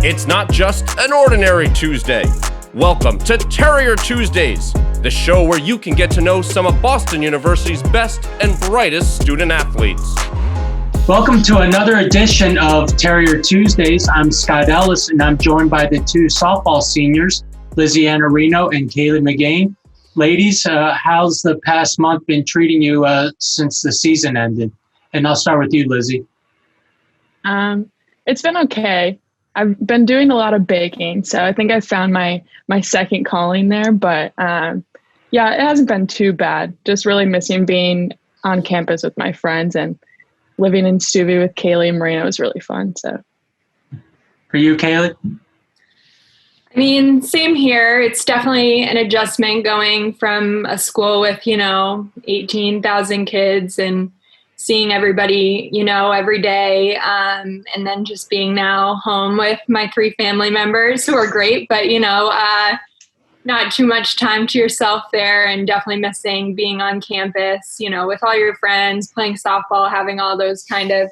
It's not just an ordinary Tuesday. Welcome to Terrier Tuesdays, the show where you can get to know some of Boston University's best and brightest student athletes. Welcome to another edition of Terrier Tuesdays. I'm Scott Ellis, and I'm joined by the two softball seniors, Lizzie Annerino and Kali Magane. Ladies, how's the past month been treating you since the season ended? And I'll start with you, Lizzie. It's been okay. I've been doing a lot of baking, so I think I found my second calling there. But yeah, it hasn't been too bad. Just really missing being on campus with my friends, and living in Stuvie with Kali and Marino was really fun. So, for you, Kali? I mean, same here. It's definitely an adjustment going from a school with, 18,000 kids and seeing everybody, every day. And then just being now home with my 3 family members who are great, but, not too much time to yourself there, and definitely missing being on campus, with all your friends, playing softball, having all those kind of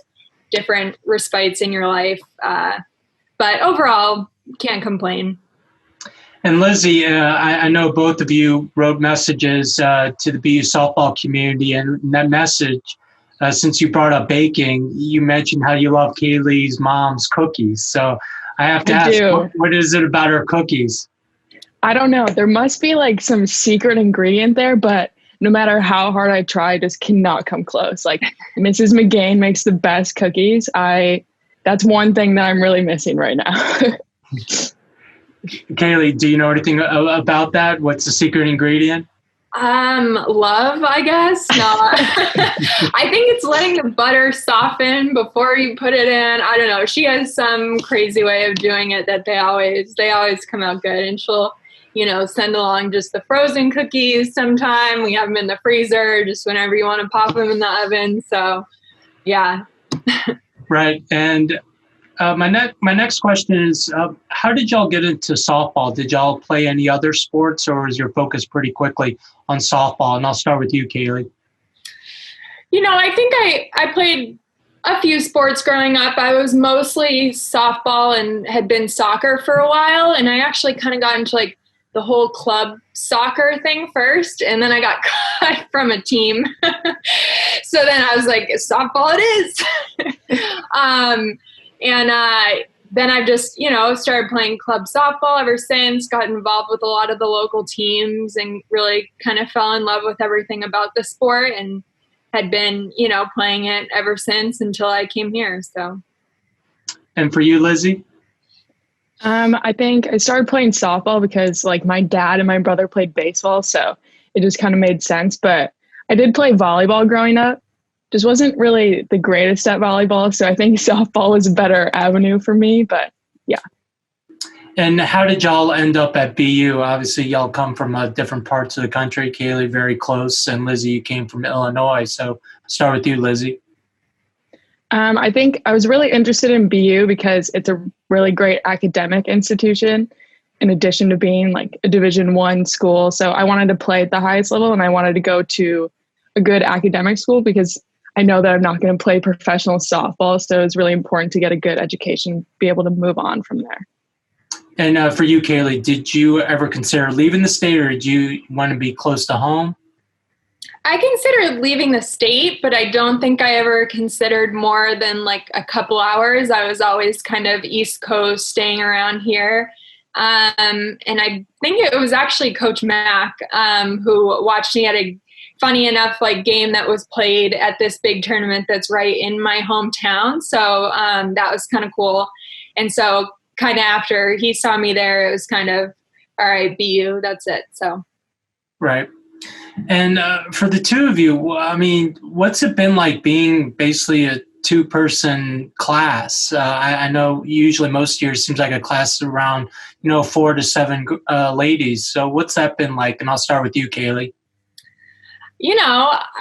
different respites in your life. But overall, can't complain. And Lizzie, I know both of you wrote messages to the BU softball community, and in that message, since you brought up baking, you mentioned how you love Kali's mom's cookies. So I have to ask, what is it about her cookies? I don't know. There must be like some secret ingredient there, but no matter how hard I try, I just cannot come close. Like Mrs. Magane makes the best cookies. That's one thing that I'm really missing right now. Kali, do you know anything about that? What's the secret ingredient? Love, I guess. No, I think it's letting the butter soften before you put it in. I don't know. She has some crazy way of doing it that they always come out good. And she'll, send along just the frozen cookies sometime. We have them in the freezer just whenever you want to pop them in the oven. So, yeah. Right. And my next question is, how did y'all get into softball? Did y'all play any other sports, or was your focus pretty quickly on softball? And I'll start with you, Kali. I think I played a few sports growing up. I was mostly softball and had been soccer for a while. And I actually kind of got into like the whole club soccer thing first. And then I got cut from a team. So then I was like, softball it is. And then I've just, started playing club softball ever since, got involved with a lot of the local teams, and really kind of fell in love with everything about the sport, and had been, playing it ever since until I came here. So. And for you, Lizzie? I think I started playing softball because like my dad and my brother played baseball, so it just kind of made sense. But I did play volleyball growing up. Just wasn't really the greatest at volleyball, so I think softball was a better avenue for me, but yeah. And how did y'all end up at BU? Obviously, y'all come from different parts of the country. Kali, very close, and Lizzie, you came from Illinois. So start with you, Lizzie. I think I was really interested in BU because it's a really great academic institution in addition to being like a Division I school. So I wanted to play at the highest level, and I wanted to go to a good academic school because I know that I'm not going to play professional softball, so it's really important to get a good education, be able to move on from there. And for you, Kali, did you ever consider leaving the state, or did you want to be close to home? I considered leaving the state, but I don't think I ever considered more than like a couple hours. I was always kind of East Coast, staying around here. And I think it was actually Coach Mack who watched me at a funny enough, like game that was played at this big tournament that's right in my hometown. So that was kind of cool. And so kind of after he saw me there, it was kind of, all right, BU, that's it. So. Right. And for the two of you, I mean, what's it been like being basically a 2-person class? I know usually most years seems like a class around, 4 to 7 ladies. So what's that been like? And I'll start with you, Kali.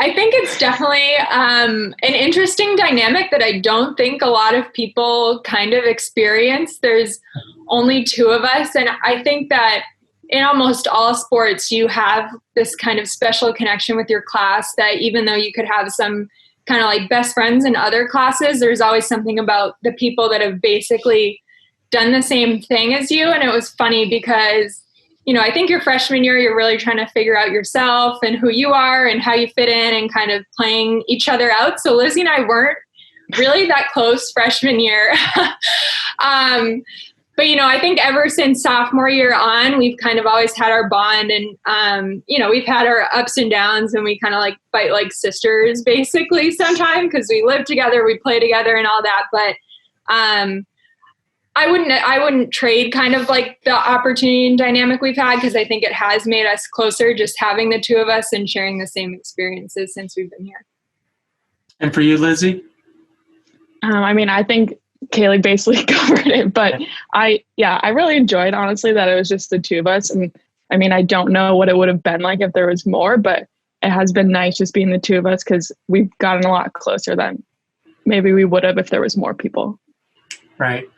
I think it's definitely an interesting dynamic that I don't think a lot of people kind of experience. There's only 2 of us. And I think that in almost all sports, you have this kind of special connection with your class that even though you could have some kind of like best friends in other classes, there's always something about the people that have basically done the same thing as you. And it was funny because, I think your freshman year, you're really trying to figure out yourself and who you are and how you fit in and kind of playing each other out. So Lizzie and I weren't really that close freshman year. But, I think ever since sophomore year on, we've kind of always had our bond and, we've had our ups and downs and we kind of like fight like sisters basically sometimes because we live together, we play together and all that. But I wouldn't trade kind of like the opportunity and dynamic we've had because I think it has made us closer just having the two of us and sharing the same experiences since we've been here. And for you, Lizzie? I think Kaylee basically covered it, but I really enjoyed, honestly, that it was just the two of us. And I don't know what it would have been like if there was more, but it has been nice just being the two of us because we've gotten a lot closer than maybe we would have if there was more people. Right.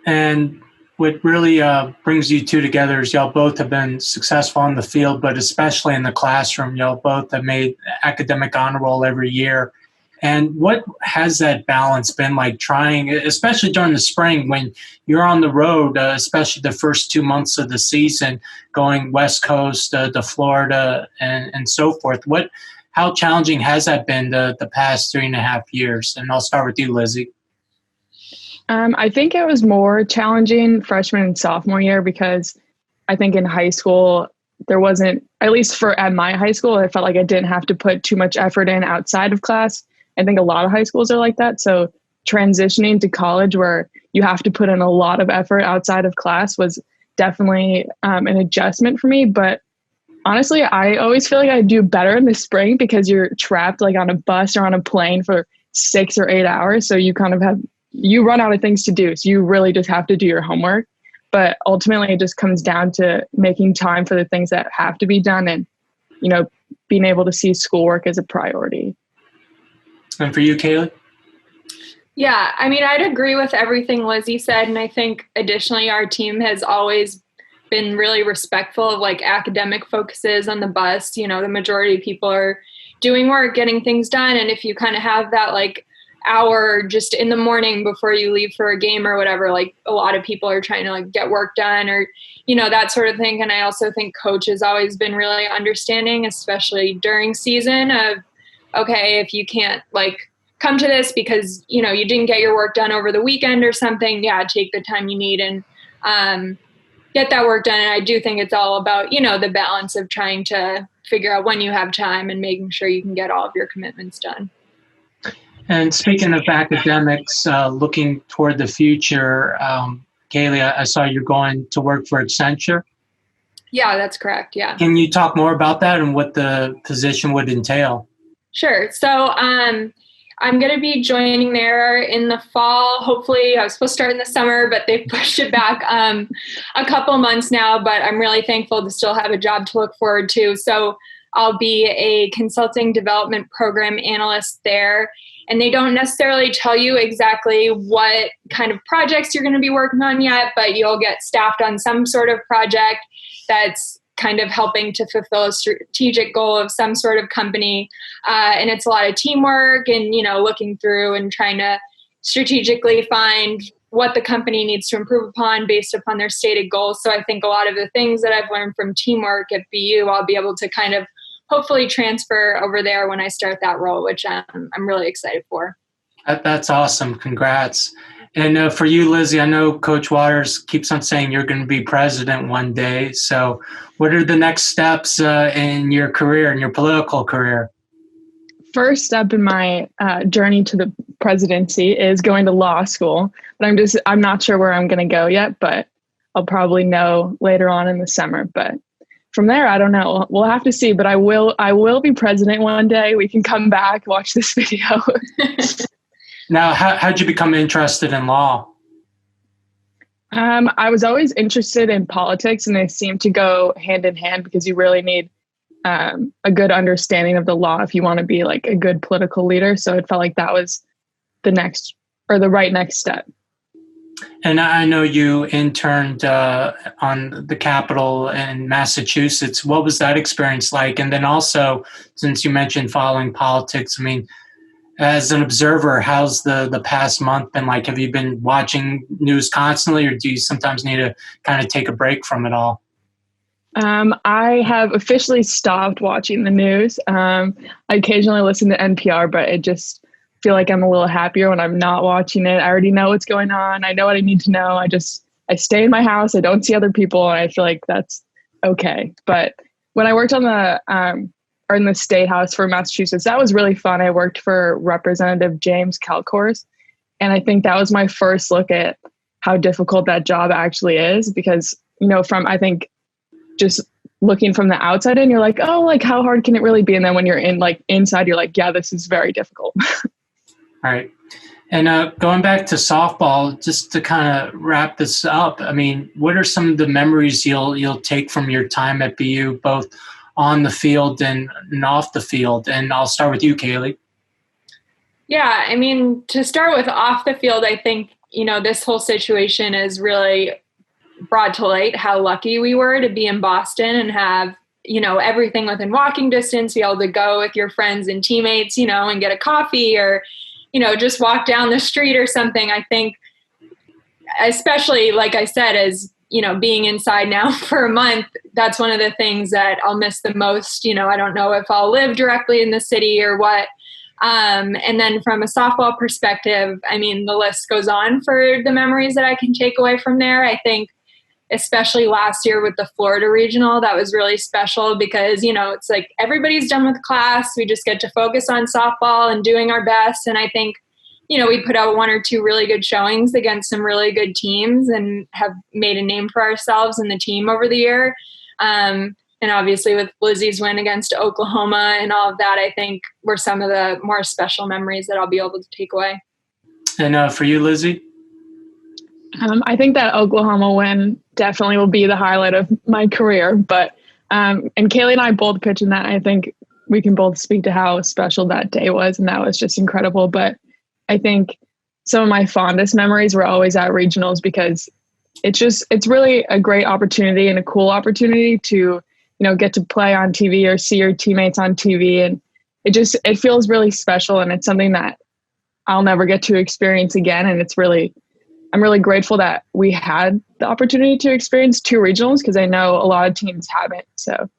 And what really brings you two together is y'all both have been successful on the field, but especially in the classroom. Y'all both have made academic honor roll every year. And what has that balance been like trying, especially during the spring when you're on the road, especially the first 2 months of the season, going West Coast to Florida and so forth? How challenging has that been the past 3.5 years? And I'll start with you, Lizzie. I think it was more challenging freshman and sophomore year because I think in high school, there wasn't, at least at my high school, I felt like I didn't have to put too much effort in outside of class. I think a lot of high schools are like that. So transitioning to college where you have to put in a lot of effort outside of class was definitely an adjustment for me. But honestly, I always feel like I do better in the spring because you're trapped like on a bus or on a plane for 6 or 8 hours. So you kind of you run out of things to do. So you really just have to do your homework. But ultimately, it just comes down to making time for the things that have to be done and, being able to see schoolwork as a priority. And for you, Kaylee? Yeah, I'd agree with everything Lizzie said. And I think additionally, our team has always been really respectful of like academic focuses on the bus. The majority of people are doing work, getting things done. And if you kind of have that like hour just in the morning before you leave for a game or whatever, like a lot of people are trying to like get work done or, that sort of thing. And I also think coach has always been really understanding, especially during season of, okay, if you can't like come to this because, you didn't get your work done over the weekend or something, take the time you need and get that work done. And I do think it's all about, the balance of trying to figure out when you have time and making sure you can get all of your commitments done. And speaking of academics, looking toward the future, Kaylee, I saw you're going to work for Accenture. Yeah, that's correct. Yeah. Can you talk more about that and what the position would entail? Sure. So I'm going to be joining there in the fall. Hopefully, I was supposed to start in the summer, but they've pushed it back a couple months now. But I'm really thankful to still have a job to look forward to. So I'll be a consulting development program analyst there. And they don't necessarily tell you exactly what kind of projects you're going to be working on yet, but you'll get staffed on some sort of project that's kind of helping to fulfill a strategic goal of some sort of company. And it's a lot of teamwork and, looking through and trying to strategically find what the company needs to improve upon based upon their stated goals. So I think a lot of the things that I've learned from teamwork at BU, I'll be able to kind of hopefully transfer over there when I start that role, which I'm really excited for. That's awesome. Congrats. And for you, Lizzie, I know Coach Waters keeps on saying you're going to be president one day. So what are the next steps in your career, in your political career? First step in my journey to the presidency is going to law school. But I'm not sure where I'm going to go yet, but I'll probably know later on in the summer. But from there, I don't know. We'll have to see, but I will be president one day. We can come back, watch this video. Now, how'd you become interested in law? I was always interested in politics, and they seem to go hand in hand because you really need a good understanding of the law if you want to be like a good political leader. So it felt like that was the right next step. And I know you interned on the Capitol in Massachusetts. What was that experience like? And then also, since you mentioned following politics, as an observer, how's the past month been like? Have you been watching news constantly, or do you sometimes need to kind of take a break from it all? I have officially stopped watching the news. I occasionally listen to NPR, but it just feel like I'm a little happier when I'm not watching it. I already know what's going on. I know what I need to know. I stay in my house. I don't see other people, and I feel like that's okay. But when I worked on or in the State House for Massachusetts, that was really fun. I worked for Representative James Kalkors, and I think that was my first look at how difficult that job actually is, because, I think just looking from the outside in, you're like, oh, like how hard can it really be? And then when you're inside, you're like, yeah, this is very difficult. All right. And going back to softball, just to kind of wrap this up, I mean, what are some of the memories you'll take from your time at BU, both on the field and off the field? And I'll start with you, Kaylee. Yeah, I mean, to start with off the field, I think, this whole situation is really brought to light how lucky we were to be in Boston and have, everything within walking distance, be able to go with your friends and teammates, and get a coffee or, just walk down the street or something. I think, especially, like I said, as, being inside now for a month, that's one of the things that I'll miss the most. I don't know if I'll live directly in the city or what. And then from a softball perspective, I mean, the list goes on for the memories that I can take away from there. I think, especially last year with the Florida regional, that was really special because, it's like everybody's done with class. We just get to focus on softball and doing our best. And I think, we put out one or two really good showings against some really good teams and have made a name for ourselves and the team over the year. And obviously with Lizzie's win against Oklahoma and all of that, I think were some of the more special memories that I'll be able to take away. And for you, Lizzie? I think that Oklahoma win definitely will be the highlight of my career. But and Kaylee and I both pitched in that. I think we can both speak to how special that day was, and that was just incredible. But I think some of my fondest memories were always at regionals, because it's really a great opportunity and a cool opportunity to, get to play on TV or see your teammates on TV. And it feels really special. And it's something that I'll never get to experience again. And I'm really grateful that we had the opportunity to experience two regionals, because I know a lot of teams haven't. So.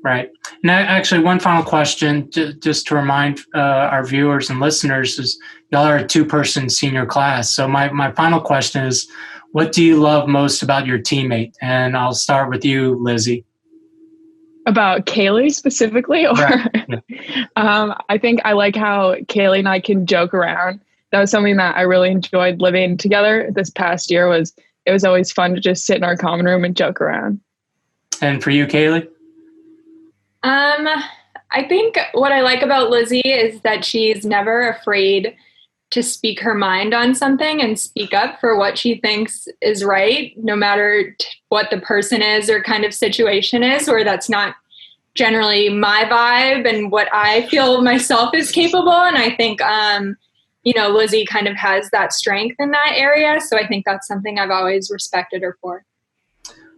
Right. Now, actually, one final question, just to remind our viewers and listeners, is y'all are a two-person senior class. So my final question is, what do you love most about your teammate? And I'll start with you, Lizzie. About Kaylee specifically? Or yeah. I think I like how Kaylee and I can joke around. That was something that I really enjoyed living together this past year. It was always fun to just sit in our common room and joke around. And for you, Kaylee? I think what I like about Lizzie is that she's never afraid to speak her mind on something and speak up for what she thinks is right, no matter what the person is or kind of situation is, or that's not generally my vibe and what I feel myself is capable. And I think, Lizzie kind of has that strength in that area. So I think that's something I've always respected her for.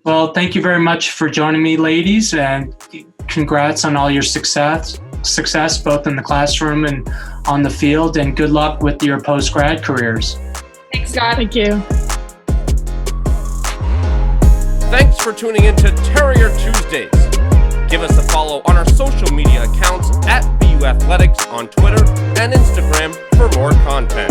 Well, thank you very much for joining me, ladies, and congrats on all your success both in the classroom and on the field, and good luck with your post-grad careers. Thanks, Scott. Thank you. Thanks for tuning in to Terrier Tuesdays. Give us a follow on our social media accounts at BU Athletics on Twitter and Instagram for more content.